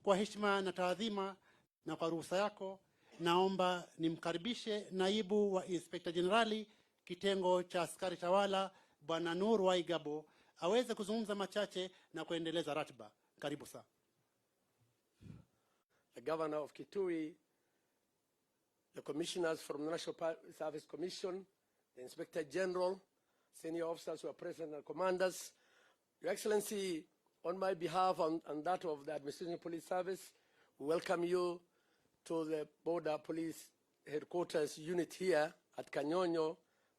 Kwa heshima na taadhima na kwa ruhusa yako, naomba nimkaribishe naibu wa Inspector Generali kitengo cha askari tawala Bwana Nur Waigabo aweze kuzungumza machache na kuendeleza ratiba. Karibu sana. The Governor of Kitui, the commissioners from the National Service Commission, the Inspector General, senior officers who are present and commanders. Your Excellency, on my behalf and that of the Administration Police Service, we welcome you to the Border Police Headquarters unit here at Kanyonyoo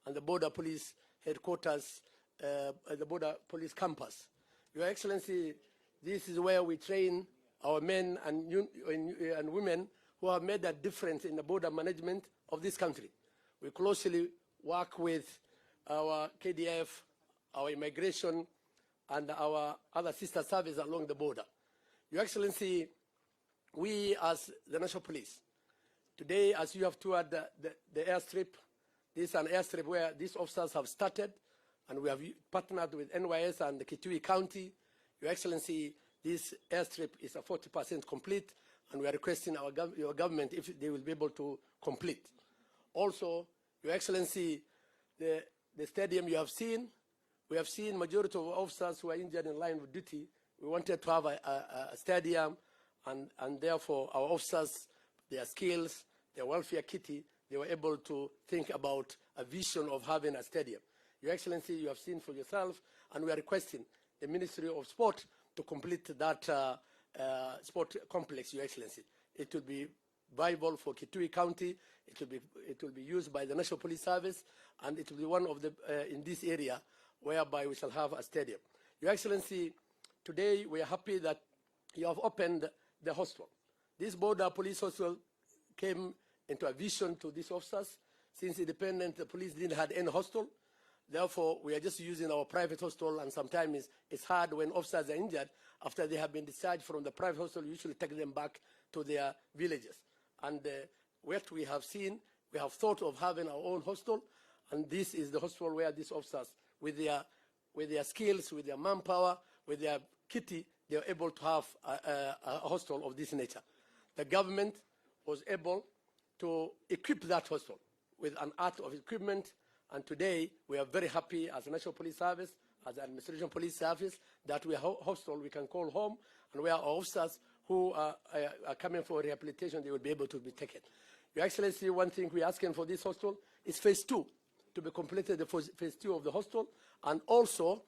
and the Border Police Headquarters at the Border Police Campus. Your Excellency, this is where we train our men and women who have made a difference in the border management of this country. We closely work with our KDF, our immigration, and our other sister services along the border. Your Excellency, we as the National Police, today as you have toured the airstrip, this is an airstrip where these officers have started, and we have partnered with NYS and the Kitui County. Your Excellency, this airstrip is a 40% complete, and we are requesting your government if they will be able to complete. Also, Your Excellency, the stadium you have seen, we have seen majority of officers who are injured in line of duty. We wanted to have a stadium, and therefore our officers, their skills, their welfare kitty, they were able to think about a vision of having a stadium. Your Excellency, you have seen for yourself, and we are requesting the Ministry of Sport to complete that sport complex, Your Excellency. It will be viable for Kitui County. It will be used by the National Police Service, and it will be one of the in this area whereby we shall have a stadium. Your Excellency, today we are happy that you have opened the hostel. This border police hostel came into a vision to these officers. Since independent, the police didn't have any hostel. Therefore, we are just using our private hostel, and sometimes it's hard when officers are injured. After they have been discharged from the private hostel, we usually take them back to their villages. And what we have seen, we have thought of having our own hostel, and this is the hostel where these officers, with their skills, with their manpower, with their kitty, they are able to have a hostel of this nature. The government was able to equip that hostel with an art of equipment, and today we are very happy as a National Police Service, as an Administration Police Service, that we have a hostel we can call home, and where our officers who are coming for rehabilitation, they will be able to be taken. Your Excellency, one thing we're asking for this hostel is phase 2, to be completed, the phase 2 of the hostel, and also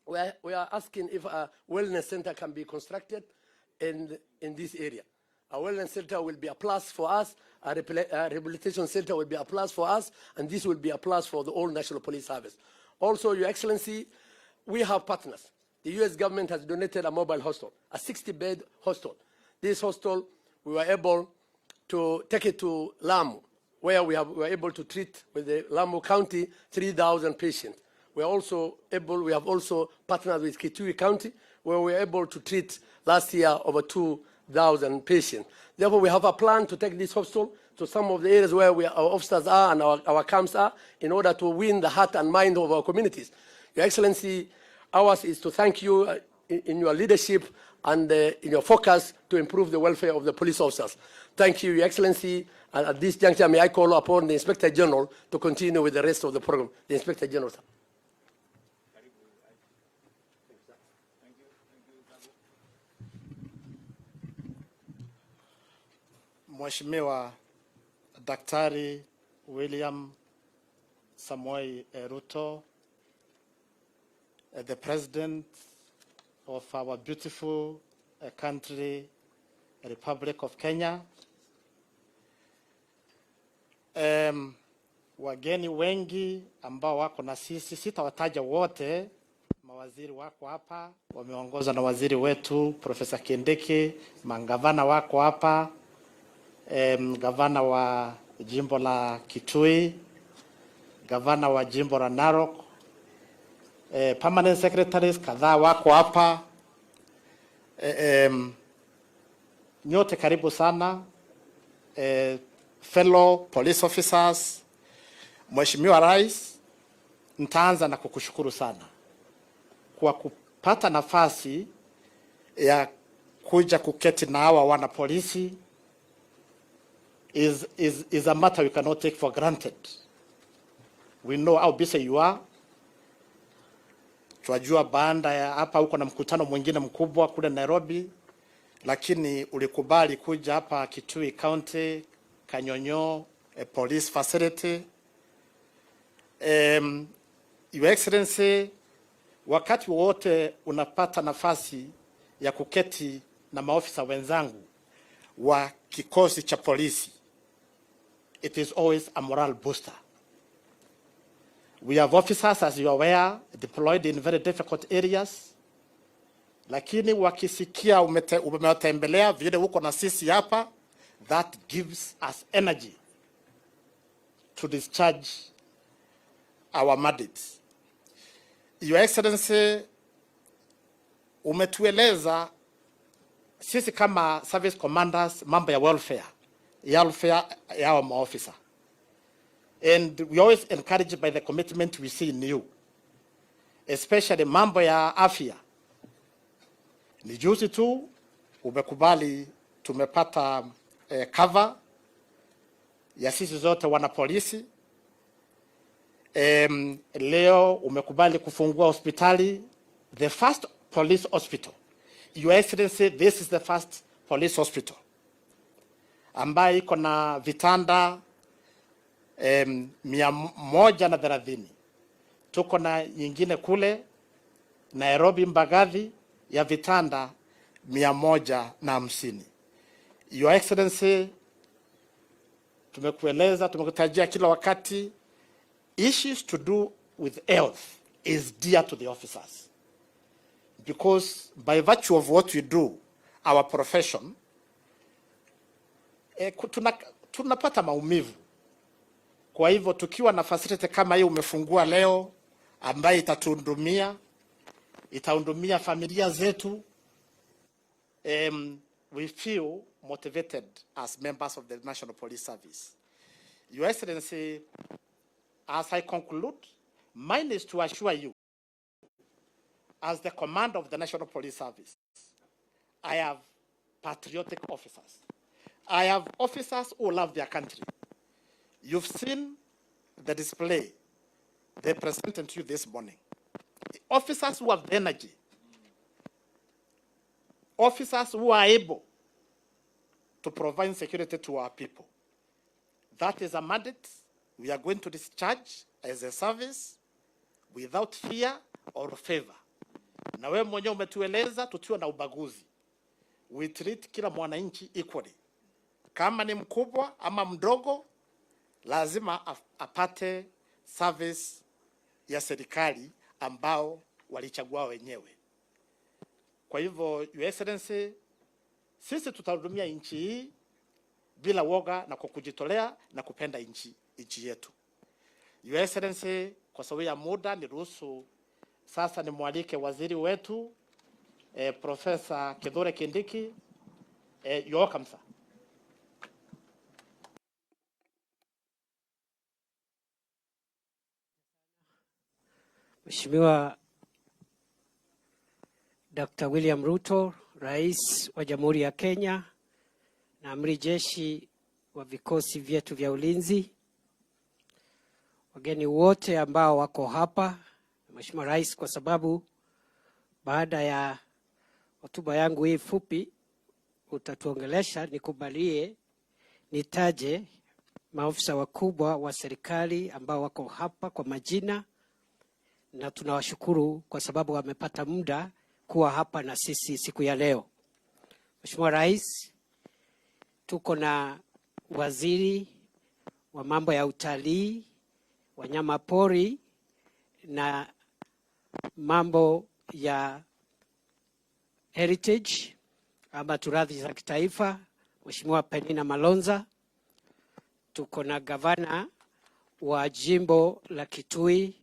we are asking if a wellness center can be constructed in this area. A wellness center will be a plus for us, a rehabilitation center will be a plus for us, and this will be a plus for the whole National Police Service. Also, Your Excellency, we have partners. The U.S. government has donated a mobile hostel, a 60-bed hostel. This hostel, we were able to take it to Lamu, where we were able to treat with the Lamu County 3,000 patients. We have also partnered with Kitui County, where we were able to treat last year over 2,000 patients. Therefore, we have a plan to take this hostel to some of the areas where our officers are and our camps are, in order to win the heart and mind of our communities. Your Excellency, ours is to thank you in your leadership and in your focus to improve the welfare of the police officers. Thank you, Your Excellency. And at this juncture, may I call upon the Inspector General to continue with the rest of the program. The Inspector General, sir. Mheshimiwa Daktari William Samoei Ruto, the President of our beautiful country, Republic of Kenya. Wageni wengi ambao wako na sisi, sitawataja wote, mawaziri wako hapa, wameongozwa na waziri wetu Profesa Kindiki, magavana wako hapa, gavana wa jimbo la Kitui, gavana wa jimbo la Narok, permanent secretaries kadhaa wako hapa. Nyote karibu sana, fellow police officers. Mheshimiwa Rais, nitaanza na kukushukuru sana kwa kupata nafasi ya kuja kuketi na hawa wana polisi is a matter we cannot take for granted. We know how busy you are. Tunajua baada ya hapa huko na mkutano mwingine mkubwa kule Nairobi, lakini ulikubali kuja hapa Kitui County, Kanyonyoo, a police facility. Your Excellency, wakati wote unapata nafasi ya kuketi na maofisa wenzangu wa kikosi cha polisi, it is always a morale booster. We have officers, as you are aware, deployed in very difficult areas. Lakini wakisikia umetembelea vile uko na sisi hapa, that gives us energy to discharge our mandates. Your Excellency, umetueleza sisi kama service commanders mambo ya welfare ya our officer. And we always encouraged by the commitment we see in you, especially mambo ya afya. Ni juzi tu umekubali tumepata cover ya sisi zote wana polisi. Leo umekubali kufungua hospitali, the first police hospital. Your Excellency, this is the first police hospital ambayo iko na vitanda 130. Tuko na nyingine kule Nairobi Mbagathi ya vitanda 150. Your Excellency, tumekueleza, tumekutajia kila wakati, issues to do with health is dear to the officers, because by virtue of what we do, our profession, tunapata maumivu. Kwa hivyo tukiwa na facility kama hii umefungua leo, ambaye itaundumia familia zetu, we feel motivated as members of the National Police Service. Your Excellency, as I conclude, mine is to assure you, as the commander of the National Police Service, I have patriotic officers. I have officers who love their country. You've seen the display they presented to you this morning. Officers who have energy. Officers who are able to provide security to our people. That is a mandate we are going to discharge as a service without fear or favor. Na wewe mwenyewe umetueleza tutiwe na ubaguzi. We treat kila mwananchi equally. Kama ni mkubwa ama mdogo, lazima apate service ya serikali ambao walichagua wenyewe. Kwa hivyo, Your Excellency, sisi tutahudumia nchi hii bila woga na kwa kujitolea na kupenda nchi yetu. Your Excellency, kwa sababu ya muda niruhusu sasa nimwalike waziri wetu Profesa Kithure Kindiki. You're welcome, sir. Mheshimiwa Dr. William Ruto, Rais wa Jamhuri ya Kenya na Amiri Jeshi wa vikosi vyetu vya ulinzi, wageni wote ambao wako hapa, Mheshimiwa Rais, kwa sababu baada ya hotuba yangu hii fupi utatuongelesha, nikubalie nitaje maafisa wakubwa wa serikali ambao wako hapa kwa majina, na tunawashukuru kwa sababu wamepata muda kuwa hapa na sisi siku ya leo. Mheshimiwa Rais, tuko na waziri wa mambo ya utalii, wanyama pori na mambo ya heritage ama turathi za kitaifa, Mheshimiwa Penina Malonza. Tuko na gavana wa jimbo la Kitui,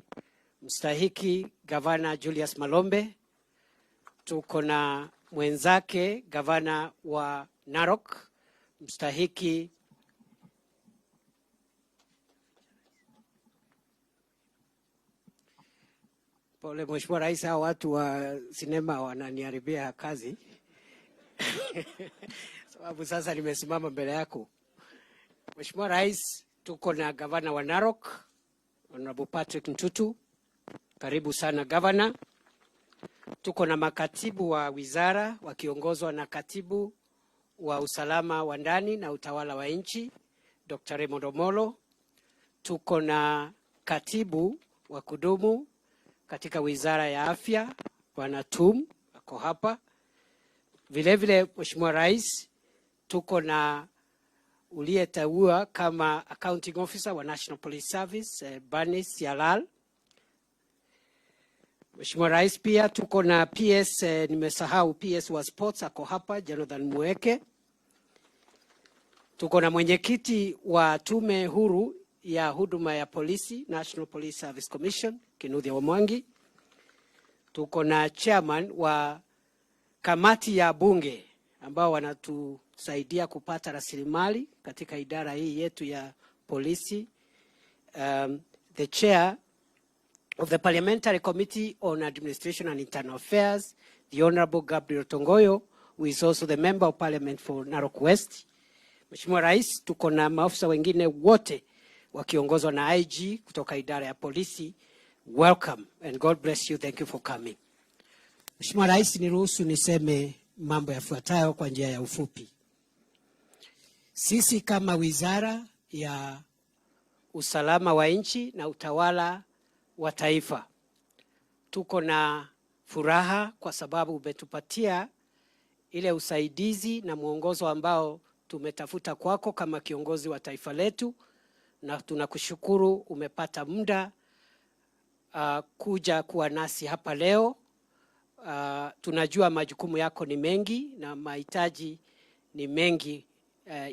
mstahiki Gavana Julius Malombe. Tuko na mwenzake gavana wa Narok, mstahiki pole Mheshimiwa Rais, hao watu wa sinema wananiharibia kazi. sababu sasa nimesimama mbele yako. Mheshimiwa Rais, tuko na gavana wa Narok, Honorable Patrick Ntutu. Karibu sana gavana. Tuko na makatibu wa wizara wakiongozwa na katibu wa usalama wa ndani na utawala wa nchi, Dr. Raymond Omolo. Tuko na katibu wa kudumu katika wizara ya afya, Bwana Tum, ako hapa. Vile vile, Mheshimiwa Rais, tuko na uliyeteua kama accounting officer wa National Police Service, Banis Yalal. Mheshimiwa Rais, pia tuko na PS, nimesahau PS wa sports ako hapa, Jonathan Mueke. Tuko na mwenyekiti wa tume huru ya huduma ya polisi, National Police Service Commission, Kinuthia Wamwangi. Tuko na chairman wa kamati ya bunge ambao wanatusaidia kupata rasilimali katika idara hii yetu ya polisi. The chair of the Parliamentary Committee on Administration and Internal Affairs, the Honorable Gabriel Tongoyo, who is also the Member of Parliament for Narok West. Mheshimiwa Rais, tuko na maafisa wengine wote wakiongozwa na IG kutoka idara ya polisi. Welcome and God bless you. Thank you for coming. Mheshimiwa Rais, niruhusu niseme mambo yafuatayo kwa njia ya ufupi. Sisi kama Wizara ya Usalama wa Nchi na Utawala wa Taifa tuko na furaha kwa sababu umetupatia ile usaidizi na mwongozo ambao tumetafuta kwako kama kiongozi wa taifa letu, na tunakushukuru umepata muda kuja kuwa nasi hapa leo. Tunajua majukumu yako ni mengi na mahitaji ni mengi.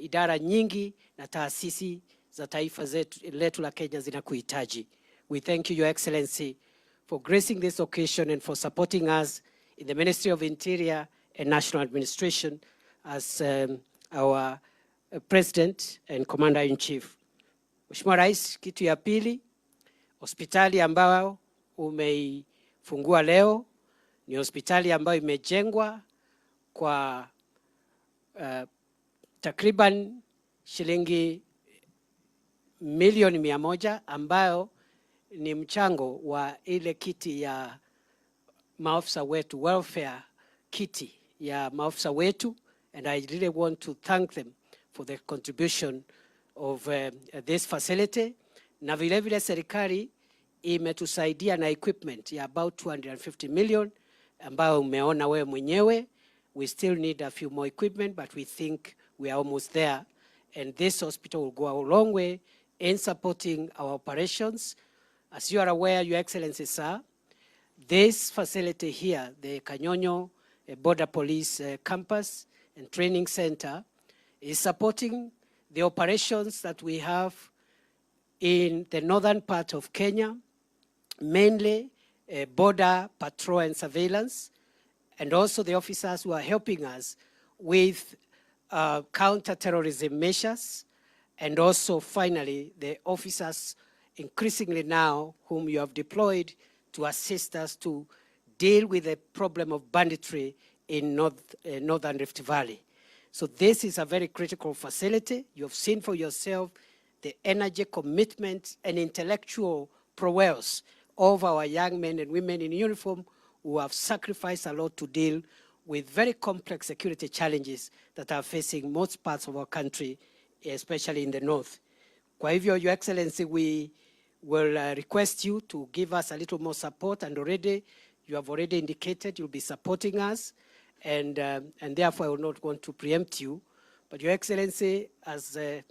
Idara nyingi na taasisi za taifa letu la Kenya zinakuhitaji. We thank you, Your Excellency, for gracing this occasion and for supporting us in the Ministry of Interior and National Administration as our President and Commander-in-Chief. Mheshimiwa Rais, kitu ya pili, hospitali ambayo umeifungua leo ni hospitali ambayo imejengwa kwa takriban shilingi milioni 100 ambayo ni mchango wa ile kiti ya maafisa wetu, welfare kiti ya maafisa wetu, and I really want to thank them for the contribution of this facility. Na vile vile serikali imetusaidia na equipment ya about 250 million ambayo umeona wewe mwenyewe. We still need a few more equipment, but we think we are almost there, and this hospital will go a long way in supporting our operations. As you are aware, Your Excellency, sir, this facility here, the Kanyonyoo Border Police Campus and Training Center, is supporting the operations that we have in the northern part of Kenya, mainly border patrol and surveillance, and also the officers who are helping us with counter-terrorism measures, and also finally the officers increasingly now whom you have deployed to assist us to deal with the problem of banditry in northern Rift Valley. So this is a very critical facility. You have seen for yourself the energy, commitment, and intellectual prowess of our young men and women in uniform who have sacrificed a lot to deal with very complex security challenges that are facing most parts of our country, especially in the north. Kwa hivyo, Your Excellency, we will request you to give us a little more support, and you have already indicated you'll be supporting us, and therefore I will not want to preempt you. But Your Excellency, as the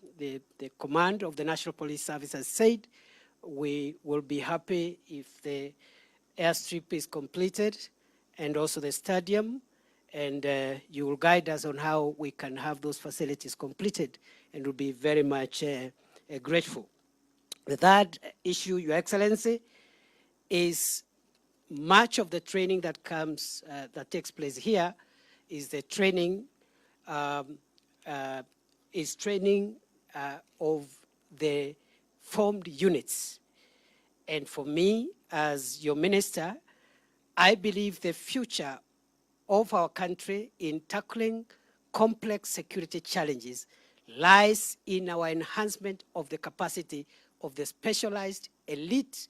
command of the National Police Service has said, we will be happy if the airstrip is completed and also the stadium, and you will guide us on how we can have those facilities completed, and we'll be very much grateful. The third issue, Your Excellency, is much of the training that takes place here is the training of the formed units. And for me, as your minister, I believe the future of our country in tackling complex security challenges lies in our enhancement of the capacity of the specialized elite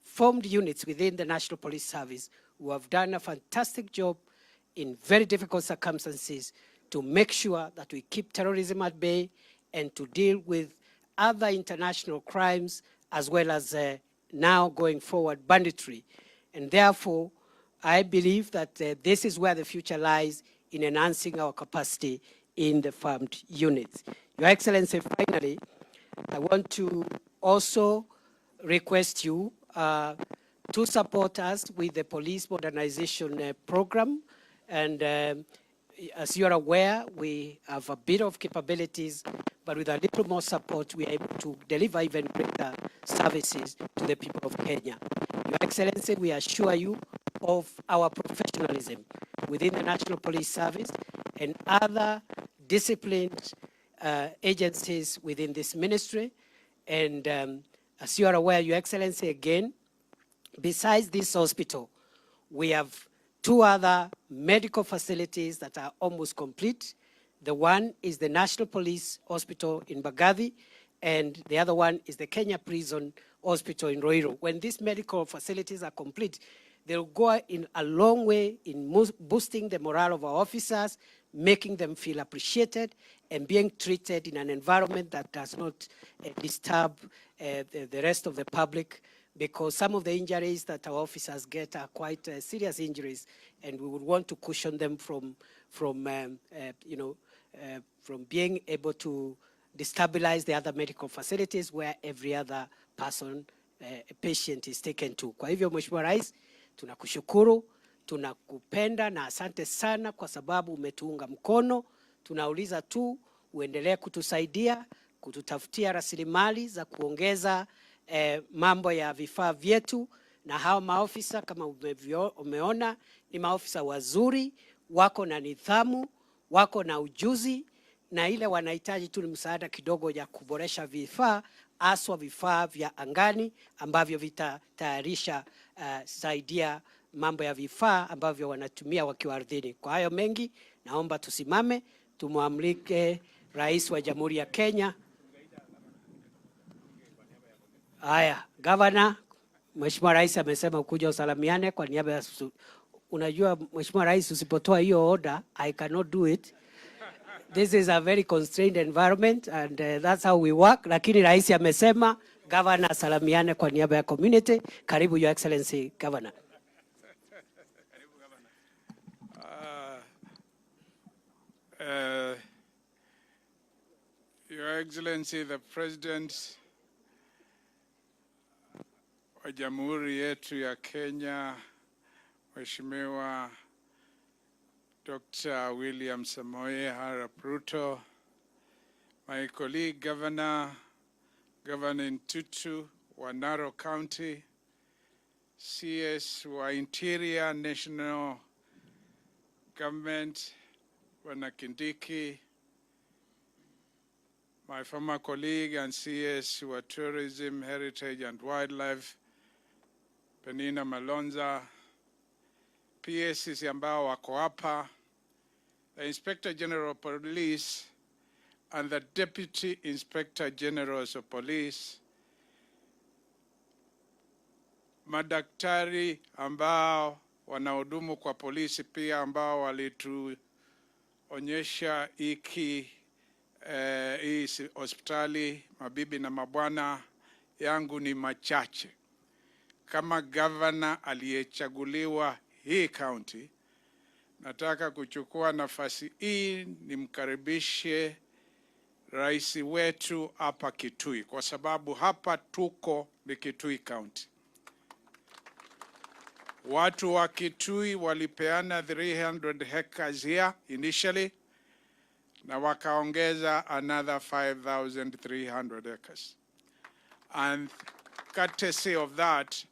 formed units within the National Police Service who have done a fantastic job in very difficult circumstances to make sure that we keep terrorism at bay and to deal with other international crimes as well as now going forward banditry. And therefore, I believe that this is where the future lies in enhancing our capacity in the farmed units. Your Excellency, finally, I want to also request you to support us with the police modernization program. And as you are aware, we have a bit of capabilities, but with a little more support, we are able to deliver even greater services to the people of Kenya. Your Excellency, we assure you of our professionalism within the National Police Service and other disciplined agencies within this ministry. And as you are aware, Your Excellency, again, besides this hospital, we have 2 other medical facilities that are almost complete. The one is the National Police Hospital in Bagathi, and the other one is the Kenya Prison Hospital in Ruiru. When these medical facilities are complete, they'll go in a long way in boosting the morale of our officers, making them feel appreciated, and being treated in an environment that does not disturb the rest of the public, because some of the injuries that our officers get are quite serious injuries, and we would want to cushion them from being able to destabilize the other medical facilities where every other person, patient is taken to. Kwa hivyo, Mheshimiwa Rais, tunakushukuru, tunakupenda na asante sana kwa sababu umetuunga mkono. Tunauliza tu uendelee kutusaidia, kututafutia rasilimali za kuongeza mambo ya vifaa vyetu, na hao maofisa kama umeona ni maofisa wazuri, wako na nidhamu, wako na ujuzi, na ile wanahitaji tu ni msaada kidogo ya kuboresha vifaa, aswa vifaa vya angani ambavyo vitatayarisha saidia mambo ya vifaa ambavyo wanatumia wakiwa ardhini. Kwa hayo mengi, naomba tusimame tumwamlike Rais wa Jamhuri ya Kenya. Haya, Governor, Mheshimiwa Rais amesema kuja usalamiane kwa niaba ya unajua Mheshimiwa Rais, usipotoa hiyo order, I cannot do it. This is a very constrained environment and that's how we work. Lakini Rais amesema Governor salamiane kwa niaba ya community. Karibu Your Excellency Governor. Your Excellency the President wa Jamhuri yetu ya Kenya, Mheshimiwa Dr. William Samoei Ruto, my colleague Governor Ntutu wa Narok County, CS wa Interior National Government, Bwana Kindiki, my former colleague and CS wa Tourism, Heritage and Wildlife, Penina Malonza, PSs ambao wako hapa, the Inspector General of Police and the Deputy Inspector Generals of Police, madaktari ambao wanahudumu kwa polisi pia ambao walituonyesha hii hospitali, mabibi na mabwana, yangu ni machache. Kama governor aliyechaguliwa hii county, nataka kuchukua nafasi hii nimkaribishe rais wetu hapa Kitui, kwa sababu hapa tuko ni Kitui County. Watu wa Kitui walipeana 300 hectares here initially, na wakaongeza another 5,300 acres. And courtesy of that,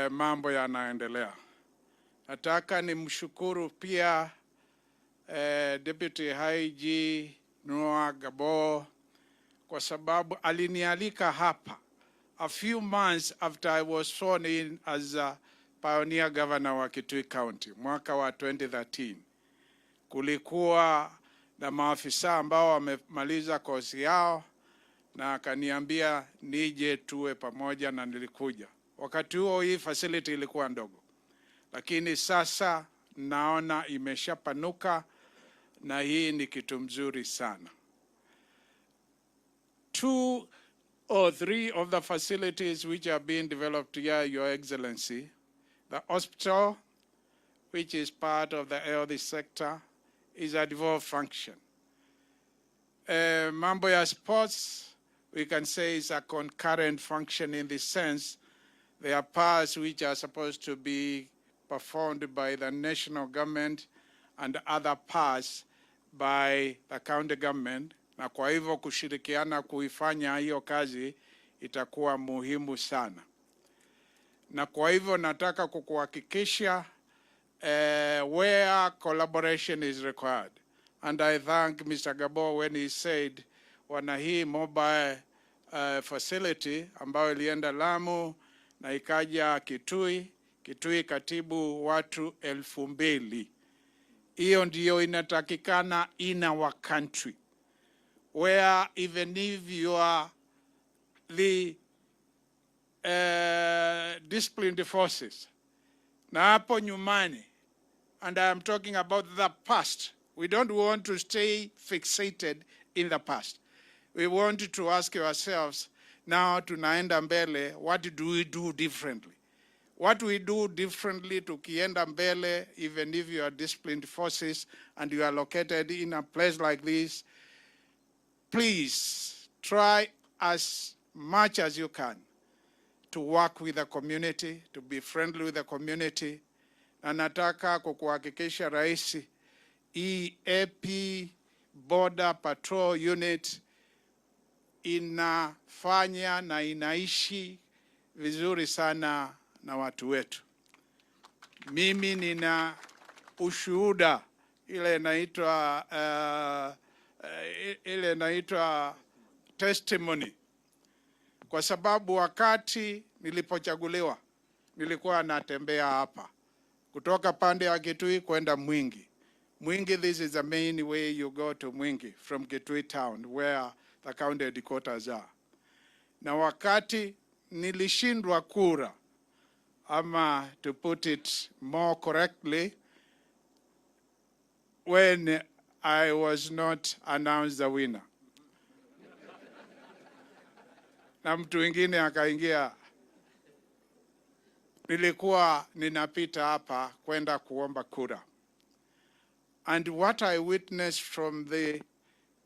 mambo yanaendelea. Nataka nimshukuru pia Deputy IG Noah Gabo kwa sababu alinialika hapa a few months after I was sworn in as pioneer governor wa Kitui County mwaka wa 2013. Kulikuwa na maafisa ambao wamemaliza kozi yao na akaniambia nije tuwe pamoja, na nilikuja. Wakati huo hii facility ilikuwa ndogo, lakini sasa naona imeshapanuka na hii ni kitu mzuri sana. 2 or 3 of the facilities which are being developed here, Your Excellency: the hospital, which is part of the health sector, is a devolved function. Mambo ya sports, we can say, is a concurrent function in the sense there are parts which are supposed to be performed by the national government and other parts by the county government, na kwa hivyo kushirikiana kuifanya hiyo kazi itakuwa muhimu sana. Na kwa hivyo nataka kukuhakikisha where collaboration is required. And I thank Mr. Gabo when he said wana hii mobile facility ambayo ilienda Lamu na ikaja Kitui. Kitui katibu watu 2,000. Hiyo ndiyo inatakikana in our country, where even if you are the disciplined forces, na hapo nyumbani, and I am talking about the past. We don't want to stay fixated in the past. We want to ask ourselves, now tunaenda mbele, what do we do differently? What we do differently tukienda mbele, even if you are disciplined forces and you are located in a place like this, please try as much as you can to work with the community, to be friendly with the community. Na nataka kukuhakikisha Rais, hii AP Border Patrol Unit inafanya na inaishi vizuri sana na watu wetu. Mimi nina ushuhuda ile inaitwa testimony, kwa sababu wakati nilipochaguliwa nilikuwa natembea hapa kutoka pande ya Kitui kwenda Mwingi. Mwingi, this is the main way you go to Mwingi from Kitui town where the county headquarters are. Na wakati nilishindwa kura, ama to put it more correctly, when I was not announced the winner, na mtu mwingine akaingia, nilikuwa ninapita hapa kwenda kuomba kura. And what I witnessed from the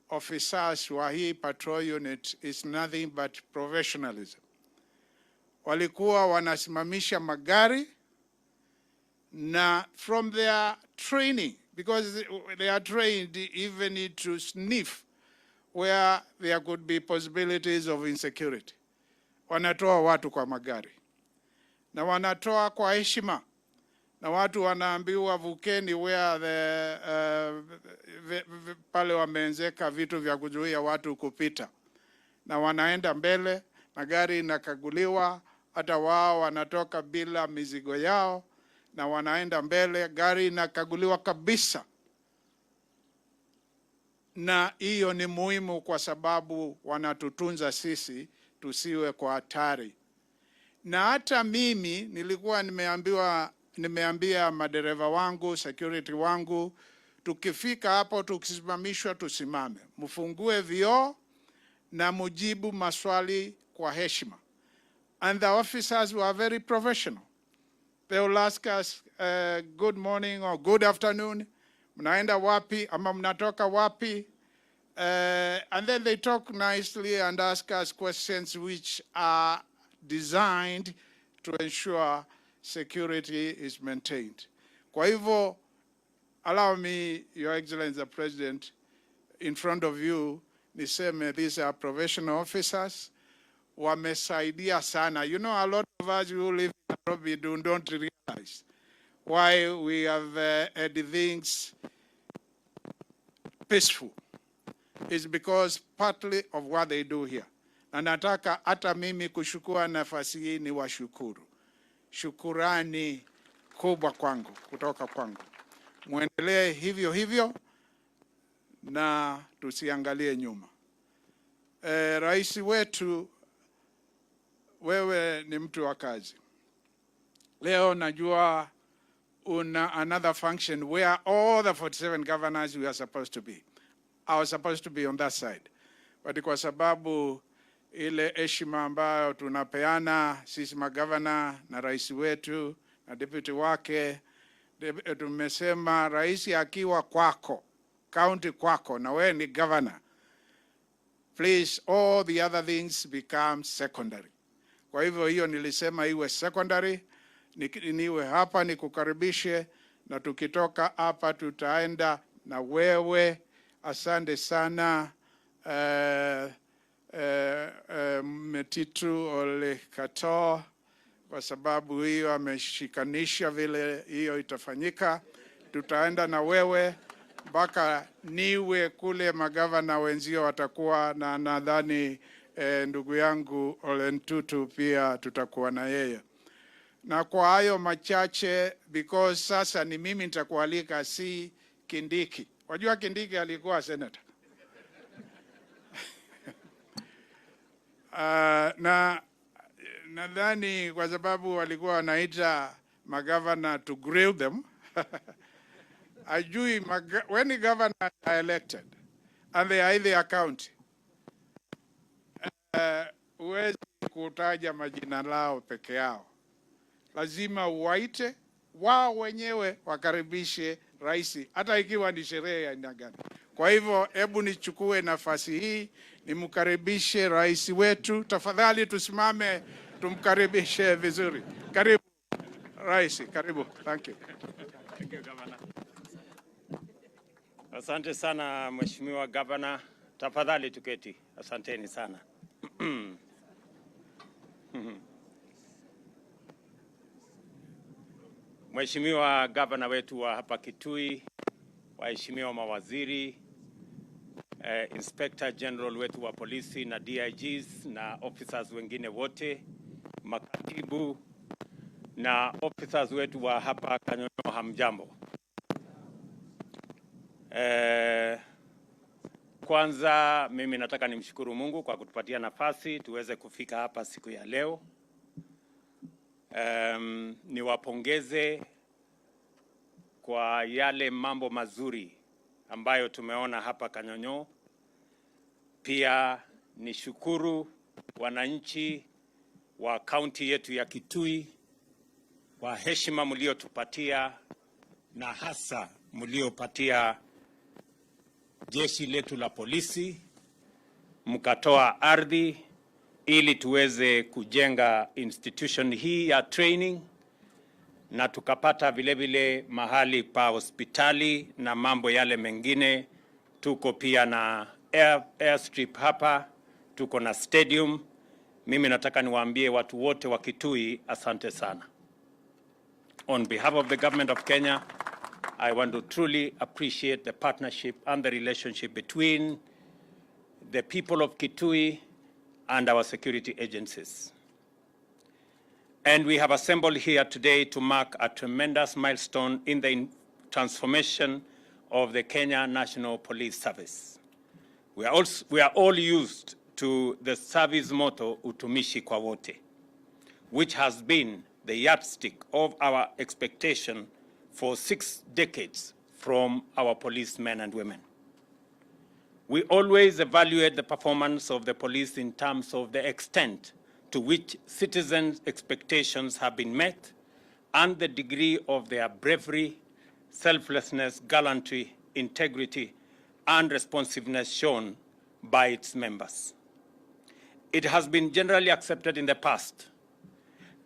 officers wa hii patrol unit is nothing but professionalism. Walikuwa wanasimamisha magari, na from their training, because they are trained even to sniff where there could be possibilities of insecurity, wanatoa watu kwa magari na wanatoa kwa heshima, na watu wanaambiwa vukeni where pale wameenzeka vitu vya kuzuia watu kupita, na wanaenda mbele na gari inakaguliwa. Hata wao wanatoka bila mizigo yao na wanaenda mbele, gari inakaguliwa kabisa. Na hiyo ni muhimu kwa sababu wanatutunza sisi tusiwe kwa hatari. Na hata mimi nilikuwa nimeambia madereva wangu, security wangu, tukifika hapo tukisimamishwa tusimame, mfungue vioo na mujibu maswali kwa heshima. And the officers were very professional. They will ask us, good morning or good afternoon, mnaenda wapi ama mnatoka wapi? And then they talk nicely and ask us questions which are designed to ensure security is maintained. Kwa hivyo, allow me, Your Excellency the President, in front of you, niseme these are professional officers. Wamesaidia sana. You know, a lot of us who live in Nairobi don't realize why we have had things peaceful. It's because partly of what they do here. Na nataka hata mimi kushukua nafasi hii ni washukuru. shukurani kubwa kwangu, kutoka kwangu. Muendelee hivyo hivyo na tusiangalie nyuma. Rais wetu, wewe ni mtu wa kazi. Leo najua una another function where all the 47 governors we are supposed to be. I was supposed to be on that side. But kwa sababu ile heshima ambayo tunapeana sisi magavana na rais wetu na deputy wake, tumesema rais akiwa kwako, county kwako, na wewe ni governor, please all the other things become secondary. Kwa hivyo hiyo nilisema iwe secondary, niwe hapa nikukaribishe, na tukitoka hapa tutaenda na wewe. Asante sana Metitu Ole Kato, kwa sababu hiyo ameshikanisha vile hiyo itafanyika. Tutaenda na wewe mpaka niwe kule magavana wenzio watakuwa, na nadhani ndugu yangu Ole Ntutu pia tutakuwa na yeye. Na kwa hayo machache, because sasa ni mimi nitakualika, si Kindiki. Wajua Kindiki alikuwa senator. Na nadhani kwa sababu walikuwa wanaita magavana to grill them. Ajui when the governors are elected and they are in their county, huwezi kutaja majina lao peke yao. Lazima uwaite wao wenyewe wakaribishe rais, hata ikiwa ni sherehe ya aina gani. Kwa hivyo hebu nichukue nafasi hii nimkaribishe rais wetu. Tafadhali tusimame tumkaribishe vizuri. Karibu rais, karibu. Thank you. Thank you, Governor. Asante sana Mheshimiwa Governor. Tafadhali tuketi. Asanteni sana. Mheshimiwa Governor wetu wa hapa Kitui, waheshimiwa mawaziri, Inspector General wetu wa polisi na DIGs na officers wengine wote, makatibu na officers wetu wa hapa Kanyonyoo, hamjambo. Kwanza mimi nataka nimshukuru Mungu kwa kutupatia nafasi tuweze kufika hapa siku ya leo. Niwapongeze kwa yale mambo mazuri ambayo tumeona hapa Kanyonyoo. Pia nishukuru wananchi wa kaunti yetu ya Kitui kwa heshima mliotupatia, na hasa mliopatia jeshi letu la polisi, mkatoa ardhi ili tuweze kujenga institution hii ya training, na tukapata vile vile mahali pa hospitali na mambo yale mengine. Tuko pia na airstrip hapa, tuko na stadium. Mimi nataka niwaambie watu wote wa Kitui asante sana. On behalf of the government of Kenya, I want to truly appreciate the partnership and the relationship between the people of Kitui and our security agencies. And we have assembled here today to mark a tremendous milestone in the transformation of the Kenya National Police Service. We are all used to the service motto, Utumishi kwa wote, which has been the yardstick of our expectation for 6 decades from our policemen and women. We always evaluate the performance of the police in terms of the extent to which citizens' expectations have been met and the degree of their bravery, selflessness, gallantry, integrity, and responsiveness shown by its members. It has been generally accepted in the past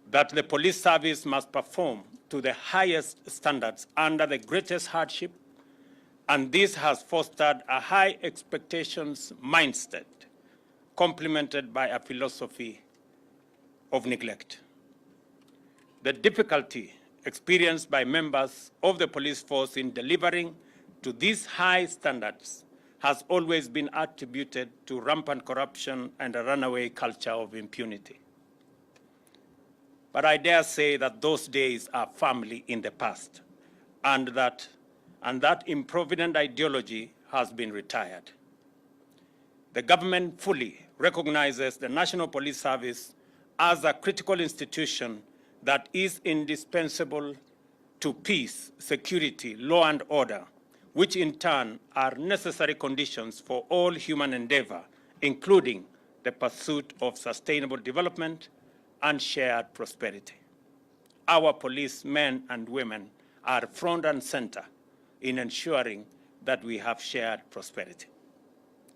that the police service must perform to the highest standards under the greatest hardship, and this has fostered a high expectations mindset complemented by a philosophy of neglect. The difficulty experienced by members of the police force in delivering to these high standards has always been attributed to rampant corruption and a runaway culture of impunity. but I dare say that those days are firmly in the past, and that improvident ideology has been retired. The government fully recognizes the National Police Service as a critical institution that is indispensable to peace, security, law and order, which in turn are necessary conditions for all human endeavor, including the pursuit of sustainable development and shared prosperity. Our policemen and women are front and center in ensuring that we have shared prosperity.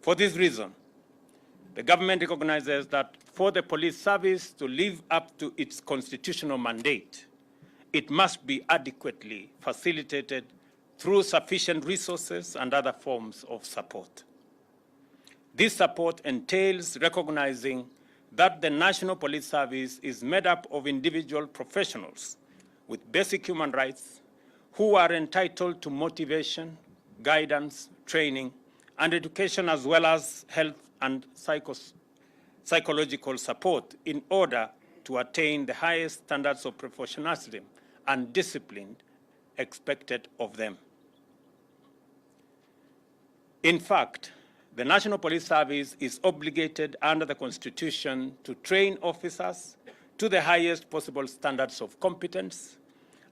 For this reason, the government recognizes that for the police service to live up to its constitutional mandate, it must be adequately facilitated through sufficient resources and other forms of support. This support entails recognizing that the National Police Service is made up of individual professionals with basic human rights who are entitled to motivation, guidance, training, and education, as well as health and psychological support in order to attain the highest standards of professionalism and discipline expected of them. In fact, the National Police Service is obligated under the Constitution to train officers to the highest possible standards of competence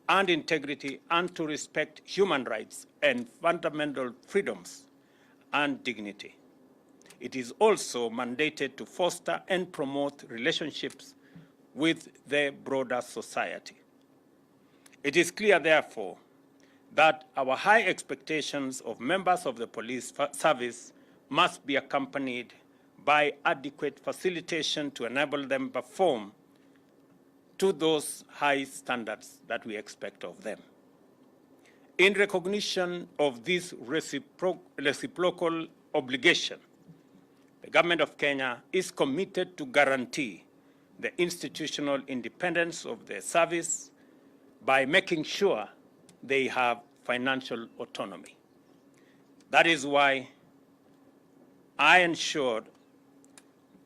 and integrity, and to respect human rights and fundamental freedoms and dignity. It is also mandated to foster and promote relationships with the broader society. It is clear, therefore, that our high expectations of members of the police service must be accompanied by adequate facilitation to enable them perform to those high standards that we expect of them. In recognition of this reciprocal obligation, the Government of Kenya is committed to guarantee the institutional independence of the service by making sure they have financial autonomy. That is why I ensured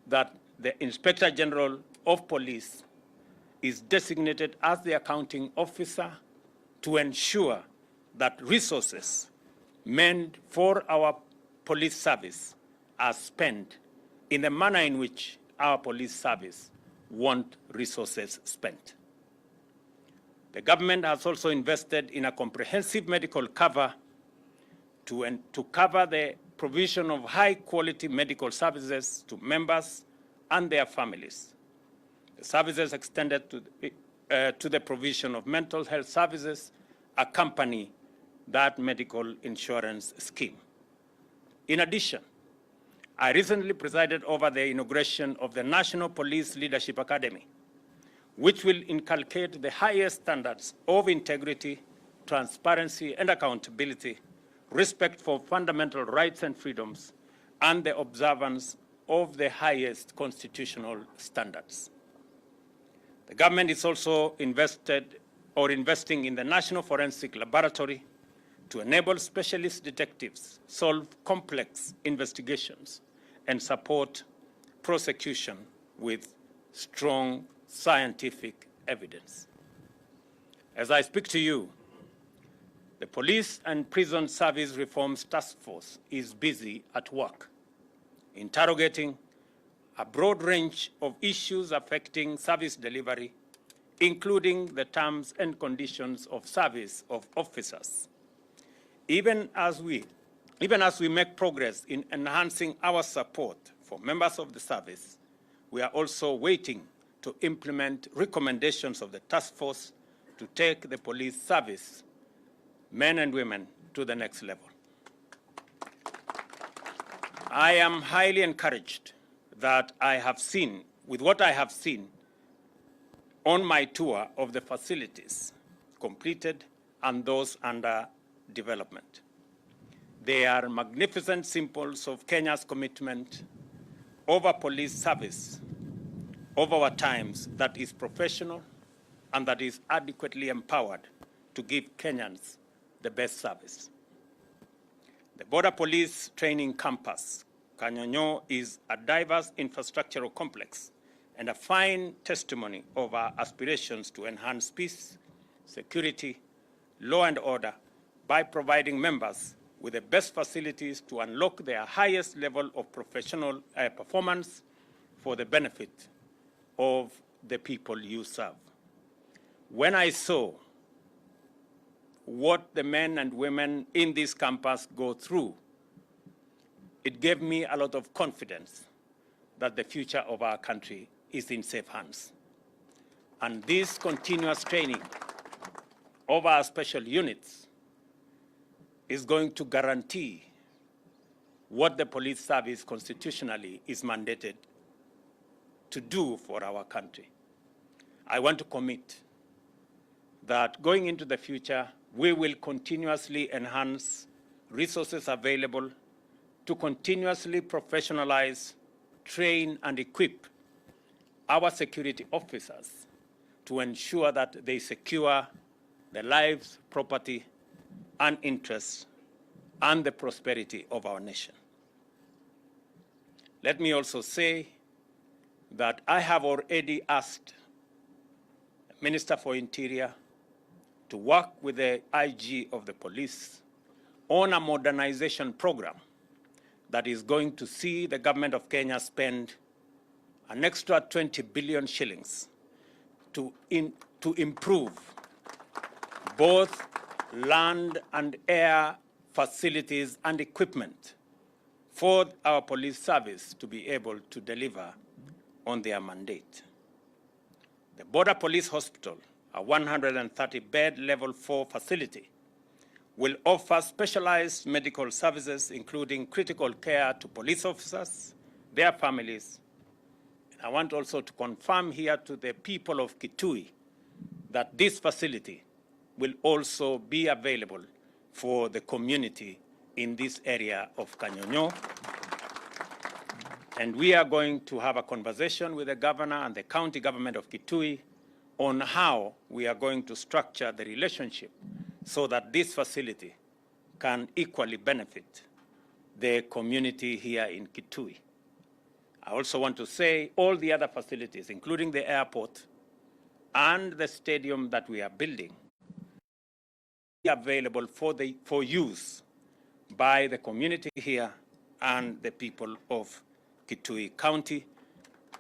that the Inspector General of Police is designated as the accounting officer to ensure that resources meant for our police service are spent in the manner in which our police service want resources spent. The government has also invested in a comprehensive medical cover to cover the provision of high-quality medical services to members and their families. The services extended to the provision of mental health services accompany that medical insurance scheme. In addition, I recently presided over the inauguration of the National Police Leadership Academy, which will inculcate the highest standards of integrity, transparency, and accountability, respect for fundamental rights and freedoms, and the observance of the highest constitutional standards. The government is also investing in the National Forensic Laboratory to enable specialist detectives solve complex investigations and support prosecution with strong scientific evidence. As I speak to you, the Police and Prison Service Reforms Task Force is busy at work, interrogating a broad range of issues affecting service delivery, including the terms and conditions of service of officers. Even as we make progress in enhancing our support for members of the service, we are also waiting to implement recommendations of the task force to take the police service, men and women, to the next level. I am highly encouraged that with what I have seen on my tour of the facilities completed and those under development. They are magnificent symbols of Kenya's commitment over police service over our times that is professional and that is adequately empowered to give Kenyans the best service. The Border Police Training Campus, Kanyonyoo, is a diverse infrastructural complex and a fine testimony of our aspirations to enhance peace, security, law and order by providing members with the best facilities to unlock their highest level of professional performance for the benefit of the people you serve. When I saw what the men and women in this campus go through, it gave me a lot of confidence that the future of our country is in safe hands. And this continuous training of our special units is going to guarantee what the police service constitutionally is mandated to do for our country. I want to commit that going into the future, we will continuously enhance resources available to continuously professionalize, train, and equip our security officers to ensure that they secure the lives, property, and interests, and the prosperity of our nation. Let me also say that I have already asked the Minister for Interior to work with the IG of the police on a modernization program that is going to see the government of Kenya spend an extra 20 billion shillings to improve both land and air facilities and equipment for our police service to be able to deliver on their mandate. The Border Police Hospital, a 130-bed level 4 facility, will offer specialized medical services, including critical care to police officers, their families. I want also to confirm here to the people of Kitui that this facility will also be available for the community in this area of Kanyonyoo. And we are going to have a conversation with the governor and the county government of Kitui on how we are going to structure the relationship so that this facility can equally benefit the community here in Kitui. I also want to say all the other facilities, including the airport and the stadium that we are building, are available for use by the community here and the people of Kitui County,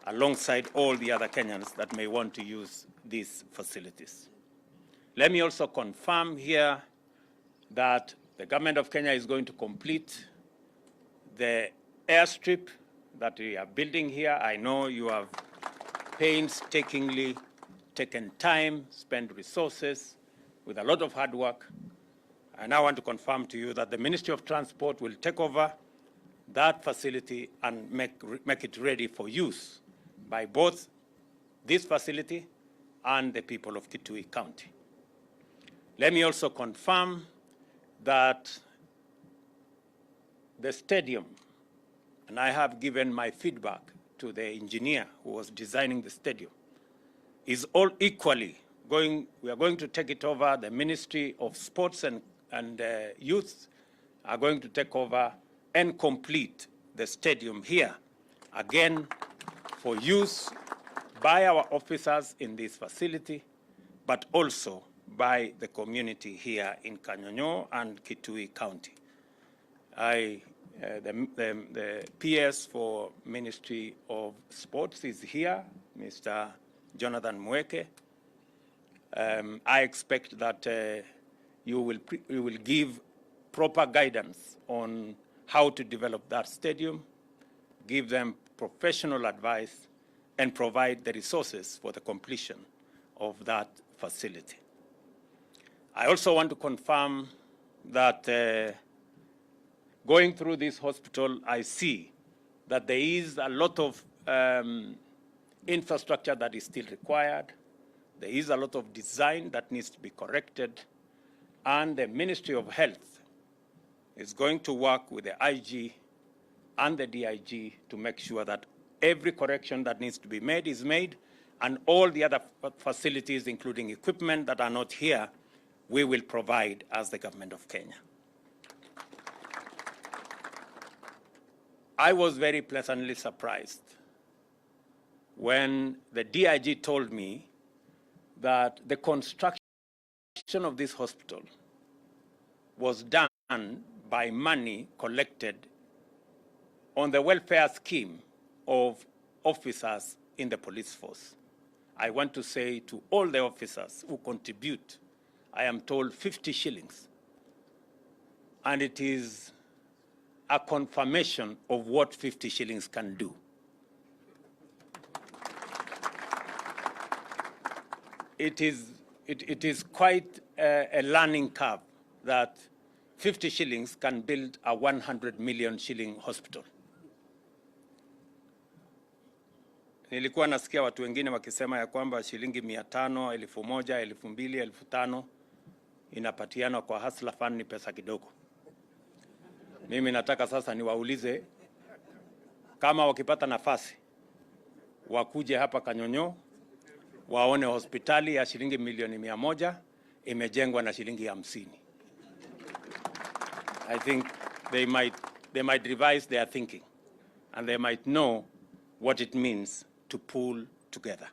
alongside all the other Kenyans that may want to use these facilities. Let me also confirm here that the government of Kenya is going to complete the airstrip that we are building here. I know you have painstakingly taken time, spent resources with a lot of hard work. I now want to confirm to you that the Ministry of Transport will take over that facility and make it ready for use by both this facility and the people of Kitui County. Let me also confirm that the stadium, and I have given my feedback to the engineer who was designing the stadium, is all equally we are going to take it over. The Ministry of Sports and Youth are going to take over and complete the stadium here, again, for use by our officers in this facility, but also by the community here in Kanyonyoo and Kitui County. The PS for Ministry of Sports is here, Mr. Jonathan Mweke. I expect that you will give proper guidance on how to develop that stadium, give them professional advice, and provide the resources for the completion of that facility. I also want to confirm that going through this hospital, I see that there is a lot of infrastructure that is still required. There is a lot of design that needs to be corrected, and the Ministry of Health is going to work with the IG and the DIG to make sure that every correction that needs to be made is made, and all the other facilities, including equipment that are not here, we will provide as the government of Kenya. I was very pleasantly surprised when the DIG told me that the construction of this hospital was done by money collected on the welfare scheme of officers in the police force. I want to say to all the officers who contribute, I am told 50 shillings. And it is a confirmation of what 50 shillings can do. It is quite a learning curve that 50 shillings can build a 100 million shilling hospital. Nilikuwa nasikia watu wengine wakisema ya kwamba shilingi 500, 1000, 2000, 5000 inapatiana kwa hustler fund ni pesa kidogo. Mimi nataka sasa niwaulize kama wakipata nafasi wakuje hapa Kanyonyoo waone hospitali ya shilingi milioni 100 imejengwa na shilingi 50. I think they might revise their thinking and they might know what it means to pull together.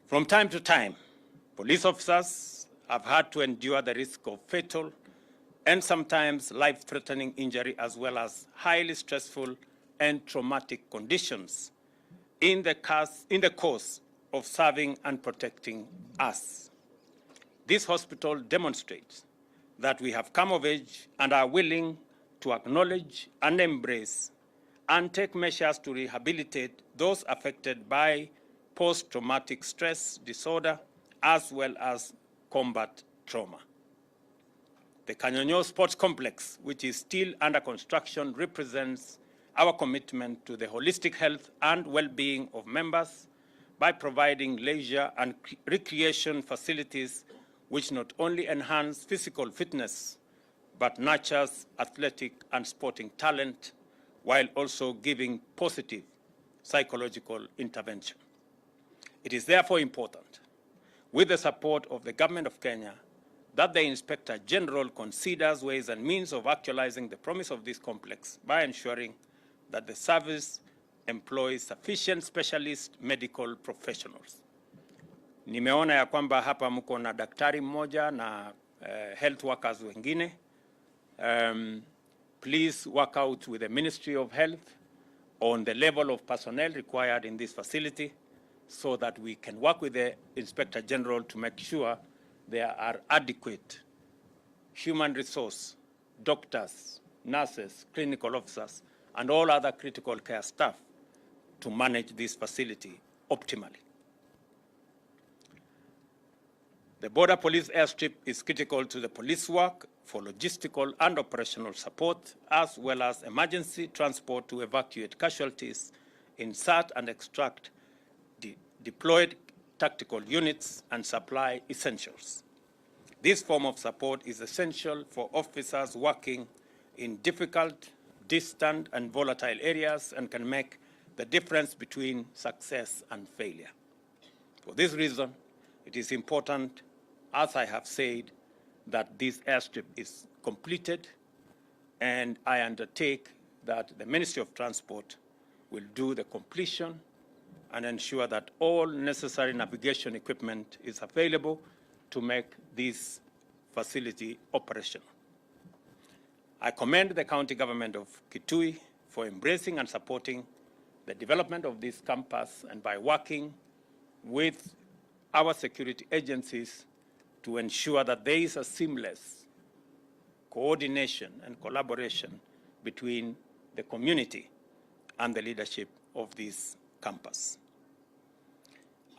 From time to time, police officers have had to endure the risk of fatal and sometimes life-threatening injury, as well as highly stressful and traumatic conditions in the course of serving and protecting us. This hospital demonstrates that we have come of age and are willing to acknowledge and embrace and take measures to rehabilitate those affected by post-traumatic stress disorder, as well as combat trauma. The Kanyonyoo Sports Complex, which is still under construction, represents our commitment to the holistic health and well-being of members by providing leisure and recreation facilities which not only enhance physical fitness, but nurtures athletic and sporting talent, while also giving positive psychological intervention. It is therefore important, with the support of the Government of Kenya, that the Inspector General considers ways and means of actualizing the promise of this complex by ensuring that the service employs sufficient specialist medical professionals. Nimeona ya kwamba hapa mko na daktari mmoja na health workers wengine. Please work out with the Ministry of Health on the level of personnel required in this facility so that we can work with the Inspector General to make sure there are adequate human resource, doctors, nurses, clinical officers, and all other critical care staff to manage this facility optimally. The border police airstrip is critical to the police work for logistical and operational support, as well as emergency transport to evacuate casualties, insert and extract deployed tactical units, and supply essentials. This form of support is essential for officers working in difficult, distant, and volatile areas and can make the difference between success and failure. For this reason, it is important, as I have said, that this airstrip is completed, and I undertake that the Ministry of Transport will do the completion and ensure that all necessary navigation equipment is available to make this facility operational. I commend the county government of Kitui for embracing and supporting the development of this campus, and by working with our security agencies to ensure that there is a seamless coordination and collaboration between the community and the leadership of this campus.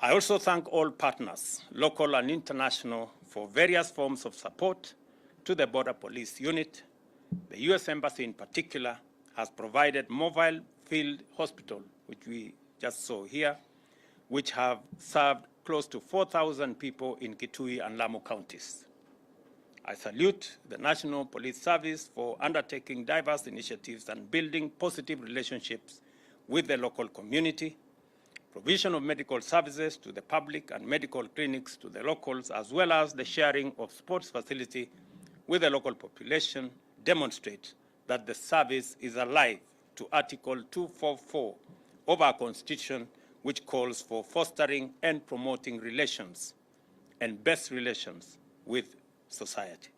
I also thank all partners, local and international, for various forms of support to the Border Police Unit. The U.S. Embassy in particular has provided mobile field hospital, which we just saw here, which have served close to 4,000 people in Kitui and Lamu counties. I salute the National Police Service for undertaking diverse initiatives and building positive relationships with the local community. Provision of medical services to the public and medical clinics to the locals, as well as the sharing of sports facility with the local population, demonstrate that the service is alive to Article 244 of our Constitution, which calls for fostering and promoting relations and best relations with society.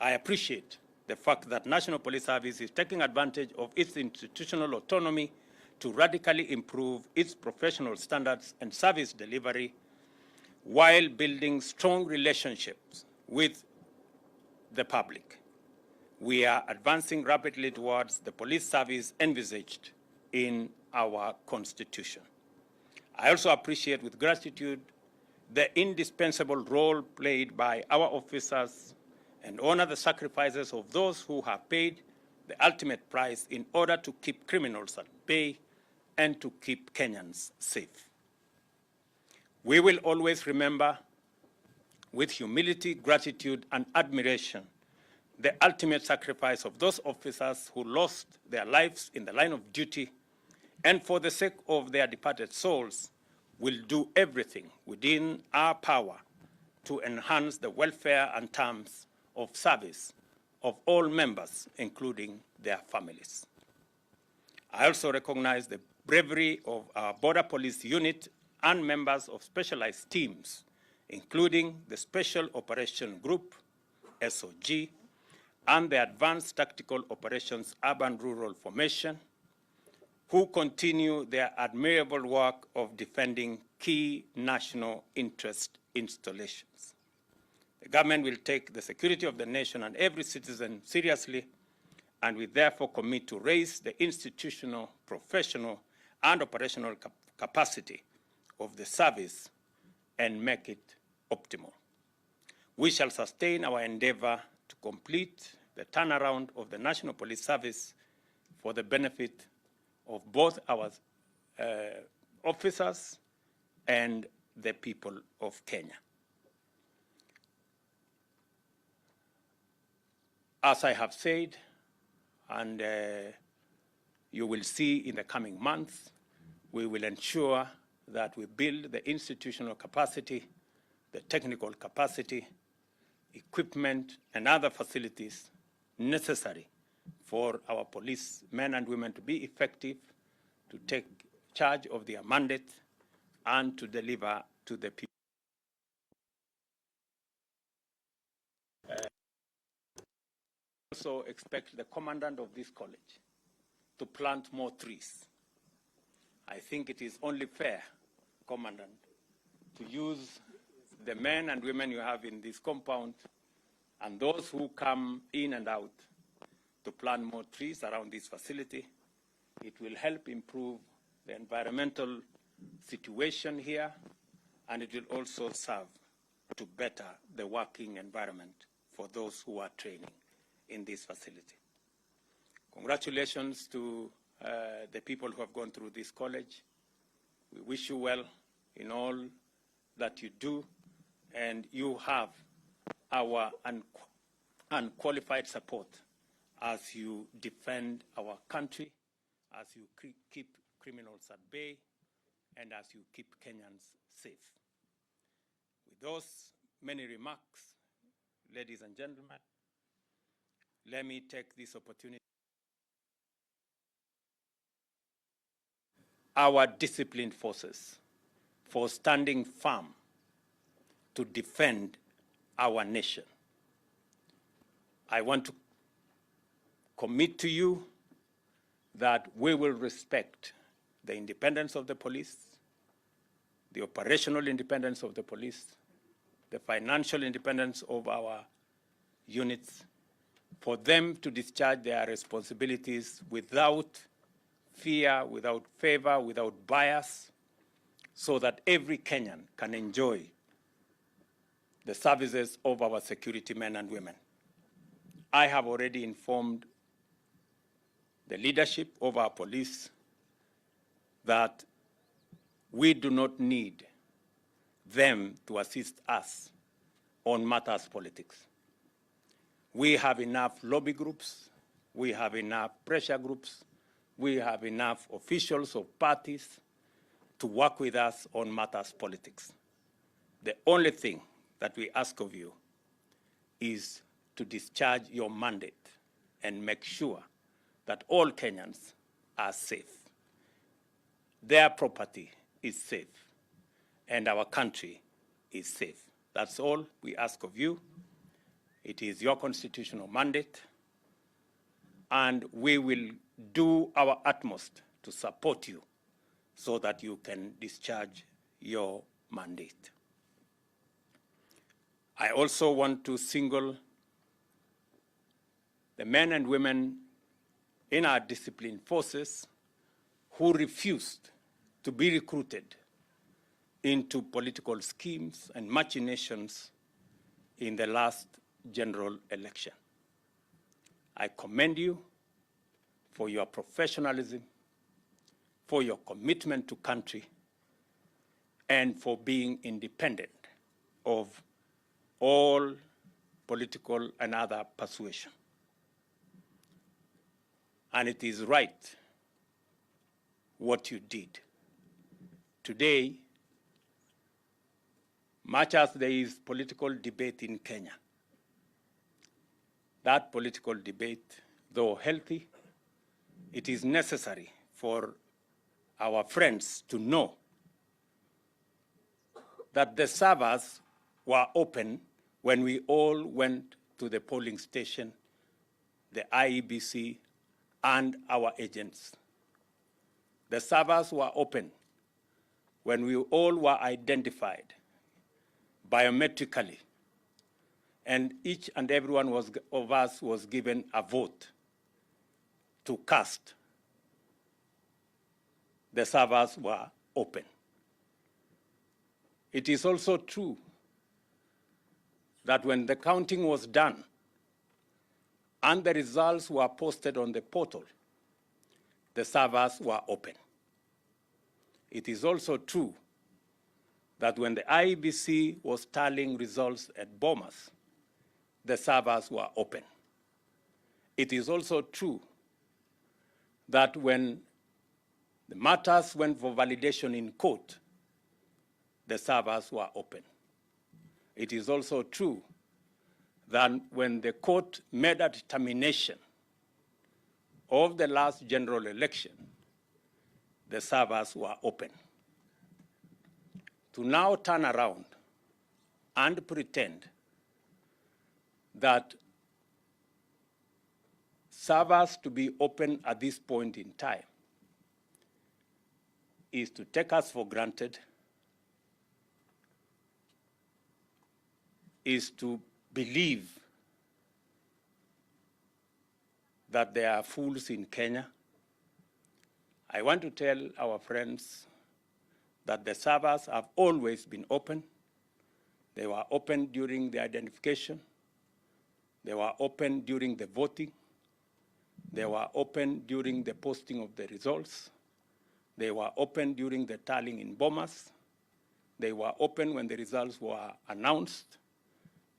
I appreciate the fact that National Police Service is taking advantage of its institutional autonomy to radically improve its professional standards and service delivery while building strong relationships with the public. We are advancing rapidly towards the police service envisaged in our Constitution. I also appreciate with gratitude the indispensable role played by our officers and honor the sacrifices of those who have paid the ultimate price in order to keep criminals at bay and to keep Kenyans safe. We will always remember with humility, gratitude, and admiration the ultimate sacrifice of those officers who lost their lives in the line of duty, and for the sake of their departed souls, will do everything within our power to enhance the welfare and terms of service of all members, including their families. I also recognize the bravery of our Border Police Unit and members of specialized teams, including the Special Operation Group, SOG, and the Advanced Tactical Operations Urban-Rural Formation, who continue their admirable work of defending key national interest installations. The government will take the security of the nation and every citizen seriously, and we therefore commit to raise the institutional, professional, and operational capacity of the service and make it optimal. We shall sustain our endeavor to complete the turnaround of the National Police Service for the benefit of both our officers and the people of Kenya. As I have said, and you will see in the coming months, we will ensure that we build the institutional capacity, the technical capacity, equipment, and other facilities necessary for our police men and women to be effective, to take charge of their mandate, and to deliver to the people. Also expect the commandant of this college to plant more trees. I think it is only fair, Commandant, to use the men and women you have in this compound and those who come in and out to plant more trees around this facility. It will help improve the environmental situation here, and it will also serve to better the working environment for those who are training in this facility. Congratulations to the people who have gone through this college. We wish you well in all that you do, and you have our unqualified support as you defend our country, as you keep criminals at bay, and as you keep Kenyans safe. With those many remarks, ladies and gentlemen, let me take this opportunity. Our disciplined forces for standing firm to defend our nation. I want to commit to you that we will respect the independence of the police, the operational independence of the police, the financial independence of our units, for them to discharge their responsibilities without fear, without favor, without bias, so that every Kenyan can enjoy the services of our security men and women. I have already informed the leadership of our police that we do not need them to assist us on matters politics. We have enough lobby groups, we have enough pressure groups, we have enough officials of parties to work with us on matters politics. The only thing that we ask of you is to discharge your mandate and make sure that all Kenyans are safe. their property is safe and our country is safe. That's all we ask of you. It is your constitutional mandate, and we will do our utmost to support you so that you can discharge your mandate. I also want to single the men and women in our disciplined forces who refused to be recruited into political schemes and machinations in the last general election. I commend you for your professionalism, for your commitment to country, and for being independent of all political and other persuasion. And it is right what you did. Today, much as there is political debate in Kenya, that political debate, though healthy, it is necessary for our friends to know that the servers were open when we all went to the polling station, the IEBC, and our agents. The servers were open when we all were identified biometrically, and each and every one of us was given a vote to cast. The servers were open. It is also true that when the counting was done and the results were posted on the portal, the servers were open. It is also true that when the IEBC was tallying results at Bomas, the servers were open. It is also true that when the matters went for validation in court, the servers were open. It is also true that when the court made a determination of the last general election, the servers were open. To now turn around and pretend that servers to be open at this point in time is to take us for granted, is to believe that there are fools in Kenya. I want to tell our friends that the servers have always been open. They were open during the identification. They were open during the voting. They were open during the posting of the results. They were open during the tallying in Bomas. They were open when the results were announced.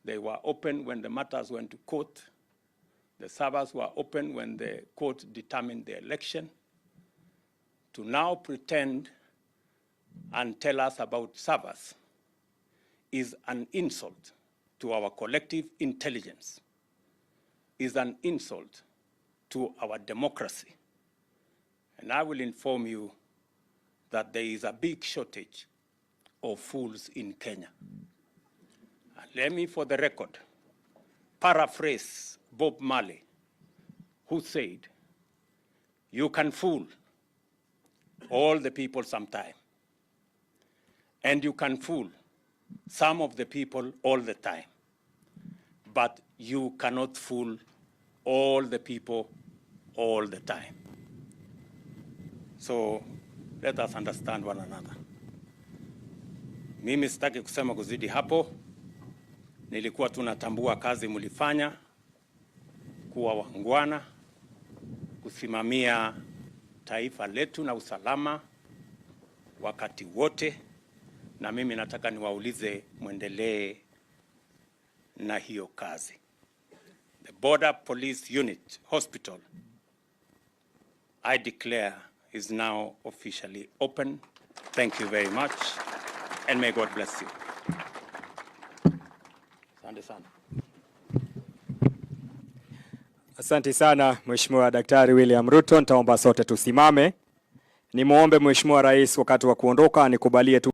They were open when the matters went to court. The servers were open when the court determined the election. To now pretend and tell us about servers is an insult to our collective intelligence, is an insult to our democracy. And I will inform you that there is a big shortage of fools in Kenya. And let me, for the record, paraphrase Bob Marley, who said, "You can fool all the people sometime, and you can fool some of the people all the time, but you cannot fool all the people all the time." So let us understand one another. Mimi sitaki kusema kuzidi hapo. Nilikuwa tunatambua kazi mlifanya, kuwa wangwana, kusimamia taifa letu na usalama wakati wote, na mimi nataka niwaulize muendelee na hiyo kazi. The Border Police Unit Hospital, I declare, is now officially open. Thank you very much, and may God bless you. Asante sana. Asante sana Mheshimiwa Daktari William Ruto. Nitaomba sote tusimame Nimwombe Mheshimiwa Rais wakati wa kuondoka nikubalie tu